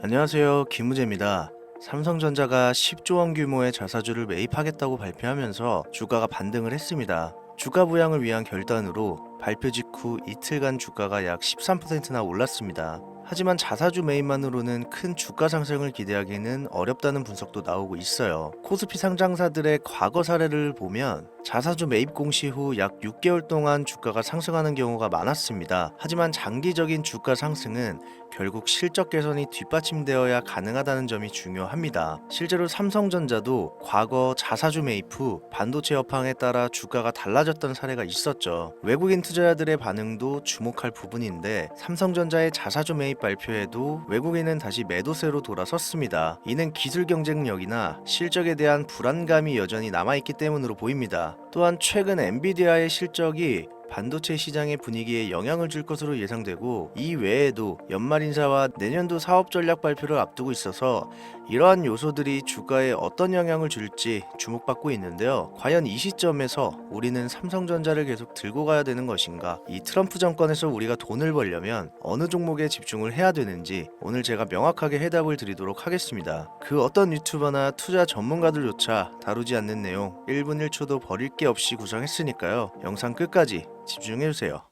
안녕하세요. 김우재입니다. 삼성전자가 10조 원 규모의 자사주를 매입하겠다고 발표하면서 주가가 반등을 했습니다. 주가 부양을 위한 결단으로 발표 직후 이틀간 주가가 약 13%나 올랐습니다. 하지만 자사주 매입만으로는 큰 주가 상승을 기대하기는 어렵다는 분석도 나오고 있어요. 코스피 상장사들의 과거 사례를 보면 자사주 매입 공시 후 약 6개월 동안 주가가 상승하는 경우가 많았습니다. 하지만 장기적인 주가 상승은 결국 실적 개선이 뒷받침되어야 가능하다는 점이 중요합니다. 실제로 삼성전자도 과거 자사주 매입 후 반도체 업황에 따라 주가가 달라졌던 사례가 있었죠. 외국인 투자자들의 반응도 주목할 부분인데 삼성전자의 자사주 매입 발표에도 외국인은 다시 매도세로 돌아섰습니다. 이는 기술 경쟁력이나 실적에 대한 불안감이 여전히 남아있기 때문으로 보입니다. 또한 최근 엔비디아의 실적이 반도체 시장의 분위기에 영향을 줄 것으로 예상되고, 이 외에도 연말 인사와 내년도 사업 전략 발표를 앞두고 있어서 이러한 요소들이 주가에 어떤 영향을 줄지 주목받고 있는데요. 과연 이 시점에서 우리는 삼성전자를 계속 들고 가야 되는 것인가? 이 트럼프 정권에서 우리가 돈을 벌려면 어느 종목에 집중을 해야 되는지 오늘 제가 명확하게 해답을 드리도록 하겠습니다. 그 어떤 유튜버나 투자 전문가들조차 다루지 않는 내용 1분 1초도 버릴 게 없이 구성했으니까요. 영상 끝까지 집중해주세요.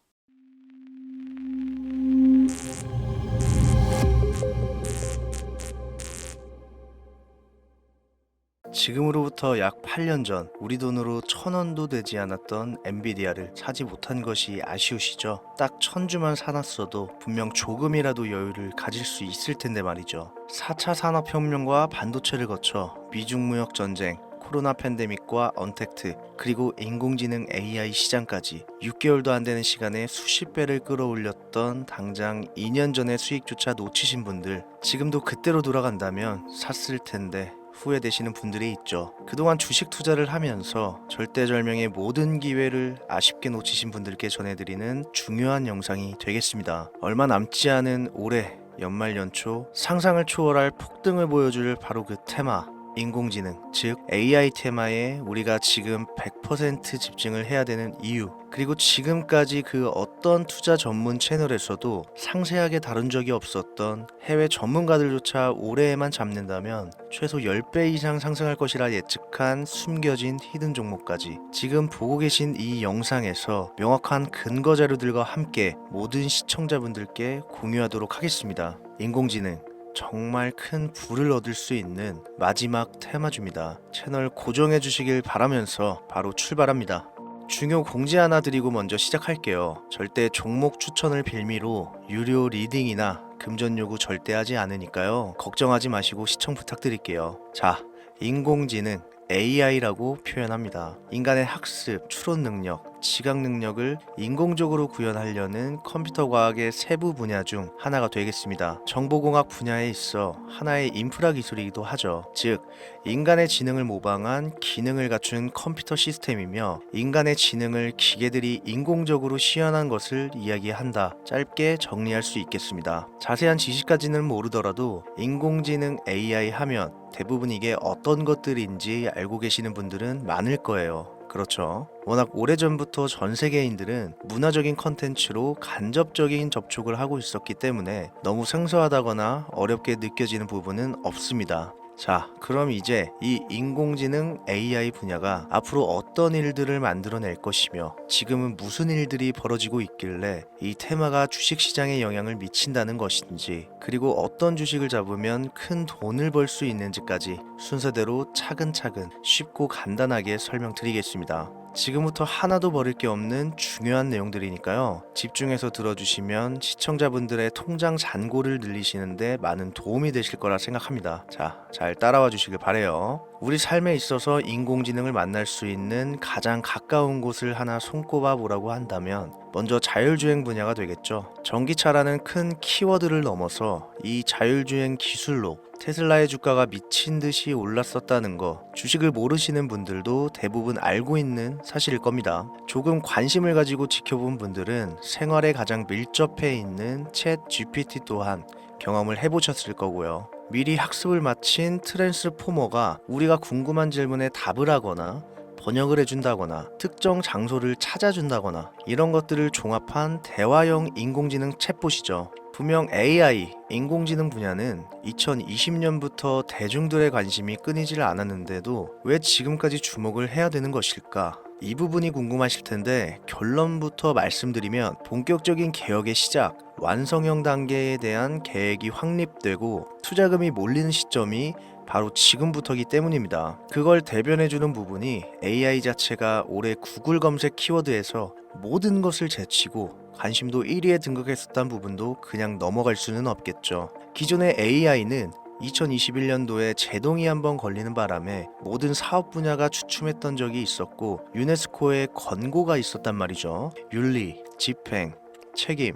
지금으로부터 약 8년 전 우리 돈으로 1,000원도 되지 않았던 엔비디아를 사지 못한 것이 아쉬우시죠? 딱 1,000주만 사놨어도 분명 조금이라도 여유를 가질 수 있을 텐데 말이죠. 4차 산업혁명과 반도체를 거쳐 미중무역 전쟁, 코로나 팬데믹과 언택트, 그리고 인공지능 AI 시장까지 6개월도 안 되는 시간에 수십 배를 끌어올렸던 당장 2년 전의 수익조차 놓치신 분들, 지금도 그때로 돌아간다면 샀을 텐데 후회되시는 분들이 있죠. 그동안 주식 투자를 하면서 절대절명의 모든 기회를 아쉽게 놓치신 분들께 전해드리는 중요한 영상이 되겠습니다. 얼마 남지 않은 올해 연말 연초 상상을 초월할 폭등을 보여줄 바로 그 테마, 인공지능, 즉 AI 테마에 우리가 지금 100% 집중을 해야 되는 이유, 그리고 지금까지 그 어떤 투자 전문 채널에서도 상세하게 다룬 적이 없었던 해외 전문가들조차 올해에만 잡는다면 최소 10배 이상 상승할 것이라 예측한 숨겨진 히든 종목까지 지금 보고 계신 이 영상에서 명확한 근거 자료들과 함께 모든 시청자분들께 공유하도록 하겠습니다. 인공지능, 정말 큰 부를 얻을 수 있는 마지막 테마주입니다. 채널 고정해 주시길 바라면서 바로 출발합니다. 중요 공지 하나 드리고 먼저 시작할게요. 절대 종목 추천을 빌미로 유료 리딩이나 금전 요구 절대 하지 않으니까요. 걱정하지 마시고 시청 부탁드릴게요. 자, 인공지능 AI라고 표현합니다. 인간의 학습, 추론 능력, 지각 능력을 인공적으로 구현하려는 컴퓨터 과학의 세부 분야 중 하나가 되겠습니다. 정보공학 분야에 있어 하나의 인프라 기술이기도 하죠. 즉, 인간의 지능을 모방한 기능을 갖춘 컴퓨터 시스템이며 인간의 지능을 기계들이 인공적으로 시연한 것을 이야기한다. 짧게 정리할 수 있겠습니다. 자세한 지식까지는 모르더라도 인공지능 AI 하면 대부분 이게 어떤 것들인지 알고 계시는 분들은 많을 거예요. 그렇죠. 워낙 오래전부터 전 세계인들은 문화적인 컨텐츠로 간접적인 접촉을 하고 있었기 때문에 너무 생소하다거나 어렵게 느껴지는 부분은 없습니다. 자, 그럼 이제 이 인공지능 AI 분야가 앞으로 어떤 일들을 만들어낼 것이며 지금은 무슨 일들이 벌어지고 있길래 이 테마가 주식시장에 영향을 미친다는 것인지, 그리고 어떤 주식을 잡으면 큰 돈을 벌 수 있는지까지 순서대로 차근차근 쉽고 간단하게 설명드리겠습니다. 지금부터 하나도 버릴 게 없는 중요한 내용들이니까요. 집중해서 들어주시면 시청자분들의 통장 잔고를 늘리시는데 많은 도움이 되실 거라 생각합니다. 자, 잘 따라와 주시길 바래요. 우리 삶에 있어서 인공지능을 만날 수 있는 가장 가까운 곳을 하나 손꼽아 보라고 한다면 먼저 자율주행 분야가 되겠죠. 전기차라는 큰 키워드를 넘어서 이 자율주행 기술로 테슬라의 주가가 미친 듯이 올랐었다는 거, 주식을 모르시는 분들도 대부분 알고 있는 사실일 겁니다. 조금 관심을 가지고 지켜본 분들은 생활에 가장 밀접해 있는 챗 GPT 또한 경험을 해보셨을 거고요. 미리 학습을 마친 트랜스포머가 우리가 궁금한 질문에 답을 하거나 번역을 해준다거나 특정 장소를 찾아준다거나 이런 것들을 종합한 대화형 인공지능 챗봇이죠. 분명 AI, 인공지능 분야는 2020년부터 대중들의 관심이 끊이질 않았는데도 왜 지금까지 주목을 해야 되는 것일까? 이 부분이 궁금하실 텐데 결론부터 말씀드리면 본격적인 개혁의 시작, 완성형 단계에 대한 계획이 확립되고 투자금이 몰리는 시점이 바로 지금부터기 때문입니다. 그걸 대변해주는 부분이 AI 자체가 올해 구글 검색 키워드에서 모든 것을 제치고 관심도 1위에 등극했었던 부분도 그냥 넘어갈 수는 없겠죠. 기존의 AI는 2021년도에 제동이 한번 걸리는 바람에 모든 사업 분야가 주춤했던 적이 있었고 유네스코의 권고가 있었단 말이죠. 윤리, 집행, 책임,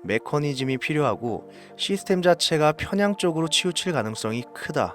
메커니즘이 필요하고 시스템 자체가 편향적으로 치우칠 가능성이 크다.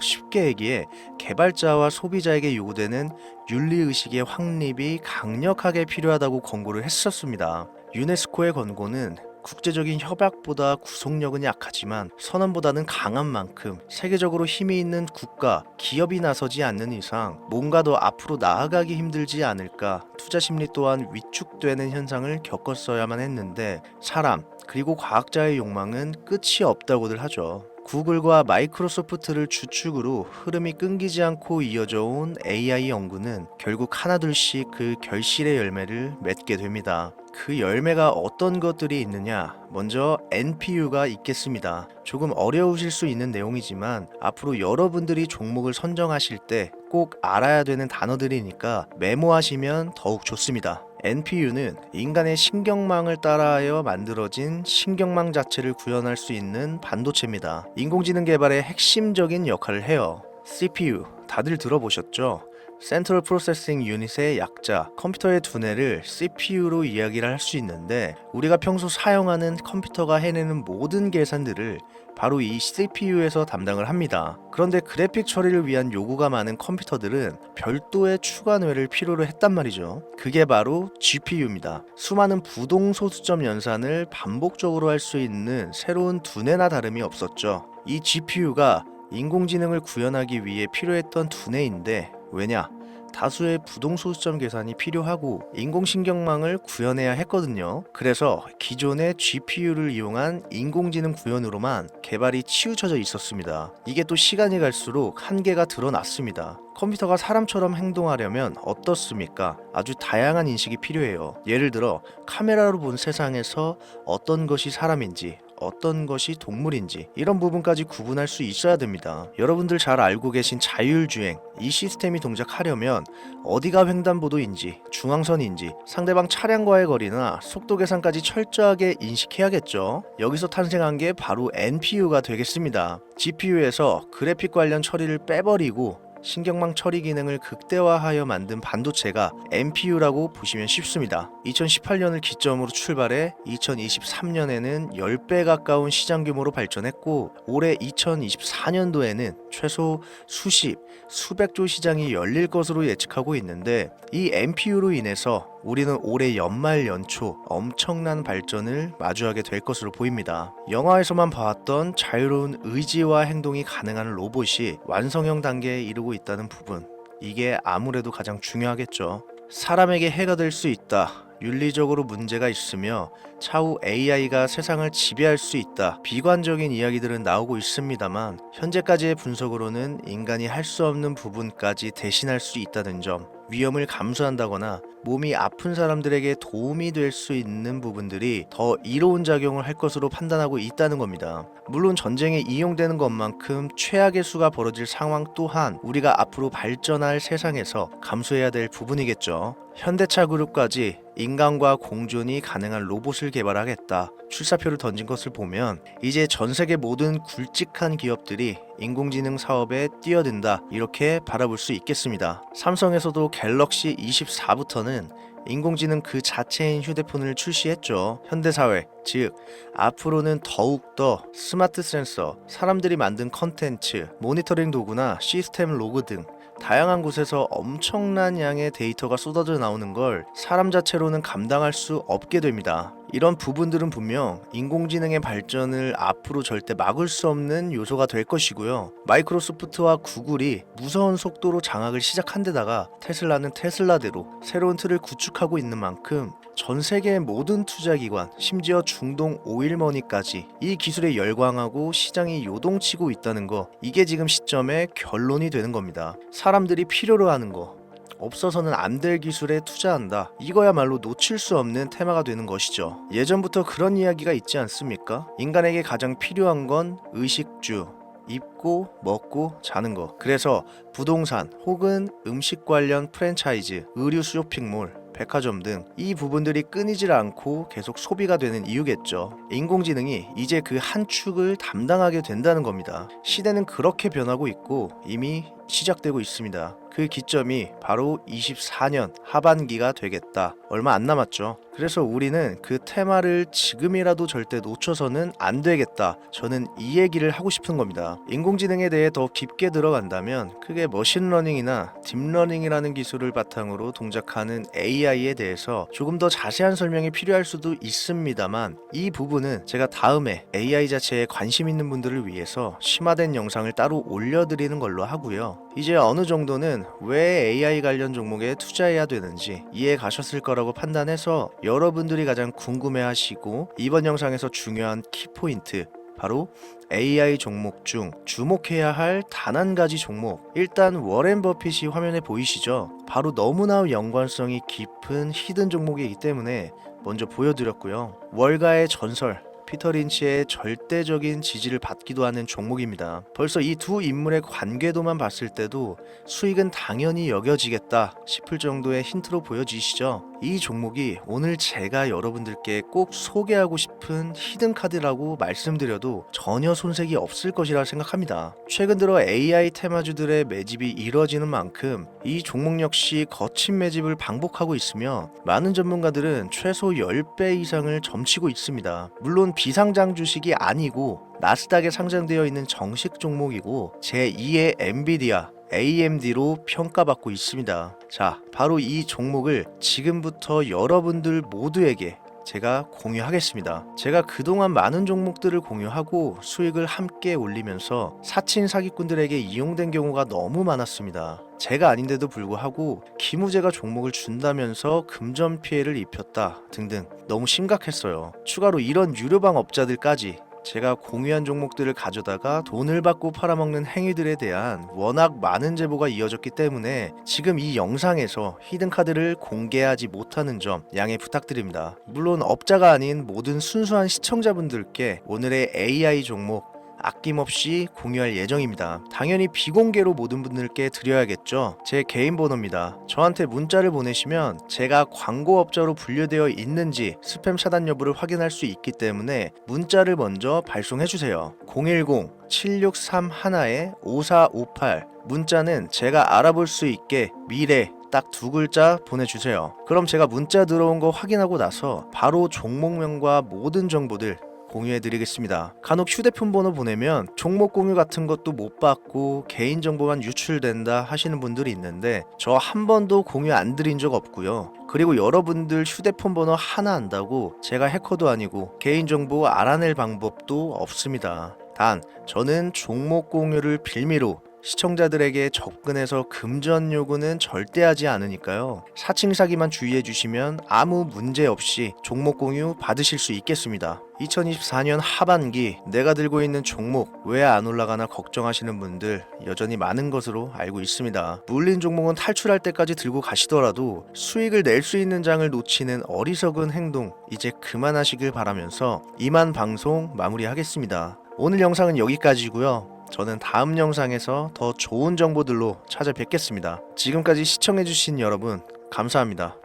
쉽게 얘기해 개발자와 소비자에게 요구되는 윤리의식의 확립이 강력하게 필요하다고 권고를 했었습니다. 유네스코의 권고는 국제적인 협약보다 구속력은 약하지만 선언보다는 강한 만큼 세계적으로 힘이 있는 국가, 기업이 나서지 않는 이상 뭔가 더 앞으로 나아가기 힘들지 않을까, 투자 심리 또한 위축되는 현상을 겪었어야만 했는데 사람, 그리고 과학자의 욕망은 끝이 없다고들 하죠. 구글과 마이크로소프트를 주축으로 흐름이 끊기지 않고 이어져 온 AI 연구는 결국 하나둘씩 그 결실의 열매를 맺게 됩니다. 그 열매가 어떤 것들이 있느냐? 먼저 NPU가 있겠습니다. 조금 어려우실 수 있는 내용이지만 앞으로 여러분들이 종목을 선정하실 때 꼭 알아야 되는 단어들이니까 메모하시면 더욱 좋습니다. NPU는 인간의 신경망을 따라하여 만들어진 신경망 자체를 구현할 수 있는 반도체입니다. 인공지능 개발의 핵심적인 역할을 해요. CPU, 다들 들어보셨죠? 센트럴 프로세싱 유닛의 약자, 컴퓨터의 두뇌를 CPU로 이야기를 할 수 있는데 우리가 평소 사용하는 컴퓨터가 해내는 모든 계산들을 바로 이 CPU에서 담당을 합니다. 그런데 그래픽 처리를 위한 요구가 많은 컴퓨터들은 별도의 추가 뇌를 필요로 했단 말이죠. 그게 바로 GPU입니다. 수많은 부동소수점 연산을 반복적으로 할 수 있는 새로운 두뇌나 다름이 없었죠. 이 GPU가 인공지능을 구현하기 위해 필요했던 두뇌인데 왜냐? 다수의 부동소수점 계산이 필요하고 인공신경망을 구현해야 했거든요. 그래서 기존의 GPU를 이용한 인공지능 구현으로만 개발이 치우쳐져 있었습니다. 이게 또 시간이 갈수록 한계가 드러났습니다. 컴퓨터가 사람처럼 행동하려면 어떻습니까? 아주 다양한 인식이 필요해요. 예를 들어 카메라로 본 세상에서 어떤 것이 사람인지 어떤 것이 동물인지 이런 부분까지 구분할 수 있어야 됩니다. 여러분들 잘 알고 계신 자율주행, 이 시스템이 동작하려면 어디가 횡단보도인지 중앙선인지 상대방 차량과의 거리나 속도 계산까지 철저하게 인식해야겠죠. 여기서 탄생한 게 바로 NPU가 되겠습니다. GPU에서 그래픽 관련 처리를 빼버리고 신경망 처리 기능을 극대화하여 만든 반도체가 NPU라고 보시면 쉽습니다. 2018년을 기점으로 출발해 2023년에는 10배 가까운 시장 규모로 발전했고 올해 2024년도에는 최소 수십, 수백조 시장이 열릴 것으로 예측하고 있는데 이 NPU로 인해서 우리는 올해 연말 연초 엄청난 발전을 마주하게 될 것으로 보입니다. 영화에서만 봐왔던 자유로운 의지와 행동이 가능한 로봇이 완성형 단계에 이르고 있다는 부분, 이게 아무래도 가장 중요하겠죠. 사람에게 해가 될 수 있다. 윤리적으로 문제가 있으며 차후 AI가 세상을 지배할 수 있다. 비관적인 이야기들은 나오고 있습니다만 현재까지의 분석으로는 인간이 할 수 없는 부분까지 대신할 수 있다는 점, 위험을 감수한다거나 몸이 아픈 사람들에게 도움이 될 수 있는 부분들이 더 이로운 작용을 할 것으로 판단하고 있다는 겁니다. 물론 전쟁에 이용되는 것만큼 최악의 수가 벌어질 상황 또한 우리가 앞으로 발전할 세상에서 감수해야 될 부분이겠죠. 현대차 그룹까지 인간과 공존이 가능한 로봇을 개발하겠다. 출사표를 던진 것을 보면 이제 전 세계 모든 굵직한 기업들이 인공지능 사업에 뛰어든다, 이렇게 바라볼 수 있겠습니다. 삼성에서도 갤럭시 24부터는 인공지능 그 자체인 휴대폰을 출시했죠. 현대사회, 즉 앞으로는 더욱더 스마트 센서, 사람들이 만든 컨텐츠, 모니터링 도구나 시스템 로그 등 다양한 곳에서 엄청난 양의 데이터가 쏟아져 나오는 걸 사람 자체로는 감당할 수 없게 됩니다. 이런 부분들은 분명 인공지능의 발전을 앞으로 절대 막을 수 없는 요소가 될 것이고요. 마이크로소프트와 구글이 무서운 속도로 장악을 시작한 데다가 테슬라는 테슬라대로 새로운 틀을 구축하고 있는 만큼 전 세계의 모든 투자기관, 심지어 중동 오일머니까지 이 기술에 열광하고 시장이 요동치고 있다는 거, 이게 지금 시점의 결론이 되는 겁니다. 사람들이 필요로 하는 거, 없어서는 안 될 기술에 투자한다. 이거야말로 놓칠 수 없는 테마가 되는 것이죠. 예전부터 그런 이야기가 있지 않습니까? 인간에게 가장 필요한 건 의식주, 입고 먹고 자는 거. 그래서 부동산 혹은 음식 관련 프랜차이즈, 의류 쇼핑몰, 백화점 등 이 부분들이 끊이질 않고 계속 소비가 되는 이유겠죠. 인공지능이 이제 그 한 축을 담당하게 된다는 겁니다. 시대는 그렇게 변하고 있고 이미 시작되고 있습니다. 그 기점이 바로 24년 하반기가 되겠다. 얼마 안 남았죠. 그래서 우리는 그 테마를 지금이라도 절대 놓쳐서는 안 되겠다. 저는 이 얘기를 하고 싶은 겁니다. 인공지능에 대해 더 깊게 들어간다면 크게 머신러닝이나 딥러닝이라는 기술을 바탕으로 동작하는 AI에 대해서 조금 더 자세한 설명이 필요할 수도 있습니다만, 이 부분은 제가 다음에 AI 자체에 관심 있는 분들을 위해서 심화된 영상을 따로 올려드리는 걸로 하고요. 이제 어느 정도는 왜 AI 관련 종목에 투자해야 되는지 이해 가셨을 거라고 판단해서 여러분들이 가장 궁금해하시고 이번 영상에서 중요한 키포인트, 바로 AI 종목 중 주목해야 할 단 한 가지 종목, 일단 워렌 버핏이 화면에 보이시죠? 바로 너무나 연관성이 깊은 히든 종목이기 때문에 먼저 보여드렸고요. 월가의 전설 피터 린치의 절대적인 지지를 받기도 하는 종목입니다. 벌써 이 두 인물의 관계도만 봤을 때도 수익은 당연히 여겨지겠다 싶을 정도의 힌트로 보여지시죠? 이 종목이 오늘 제가 여러분들께 꼭 소개하고 싶은 히든 카드라고 말씀드려도 전혀 손색이 없을 것이라 생각합니다. 최근 들어 AI 테마주들의 매집이 이뤄지는 만큼 이 종목 역시 거친 매집을 반복하고 있으며 많은 전문가들은 최소 10배 이상을 점치고 있습니다. 물론 비상장 주식이 아니고 나스닥에 상장되어 있는 정식 종목이고 제2의 엔비디아, AMD로 평가받고 있습니다. 자, 바로 이 종목을 지금부터 여러분들 모두에게 제가 공유하겠습니다. 제가 그동안 많은 종목들을 공유하고 수익을 함께 올리면서 사칭 사기꾼들에게 이용된 경우가 너무 많았습니다. 제가 아닌데도 불구하고 기무제가 종목을 준다면서 금전 피해를 입혔다 등등 너무 심각했어요. 추가로 이런 유료방 업자들까지 제가 공유한 종목들을 가져다가 돈을 받고 팔아먹는 행위들에 대한 워낙 많은 제보가 이어졌기 때문에 지금 이 영상에서 히든카드를 공개하지 못하는 점 양해 부탁드립니다. 물론 업자가 아닌 모든 순수한 시청자분들께 오늘의 AI 종목 아낌없이 공유할 예정입니다. 당연히 비공개로 모든 분들께 드려야겠죠. 제 개인 번호입니다. 저한테 문자를 보내시면 제가 광고업자로 분류되어 있는지 스팸 차단 여부를 확인할 수 있기 때문에 문자를 먼저 발송해주세요. 010-7631-5458 문자는 제가 알아볼 수 있게 미래 딱 두 글자 보내주세요. 그럼 제가 문자 들어온 거 확인하고 나서 바로 종목명과 모든 정보들 공유해드리겠습니다. 간혹 휴대폰 번호 보내면 종목 공유 같은 것도 못 받고 개인정보만 유출된다 하시는 분들이 있는데 저 한 번도 공유 안 드린 적 없고요. 그리고 여러분들 휴대폰 번호 하나 안다고 제가 해커도 아니고 개인정보 알아낼 방법도 없습니다. 단 저는 종목 공유를 빌미로 시청자들에게 접근해서 금전 요구는 절대 하지 않으니까요. 사칭 사기만 주의해 주시면 아무 문제 없이 종목 공유 받으실 수 있겠습니다. 2024년 하반기 내가 들고 있는 종목 왜 안 올라가나 걱정하시는 분들 여전히 많은 것으로 알고 있습니다. 물린 종목은 탈출할 때까지 들고 가시더라도 수익을 낼 수 있는 장을 놓치는 어리석은 행동 이제 그만하시길 바라면서 이만 방송 마무리하겠습니다. 오늘 영상은 여기까지고요. 저는 다음 영상에서 더 좋은 정보들로 찾아뵙겠습니다. 지금까지 시청해주신 여러분 감사합니다.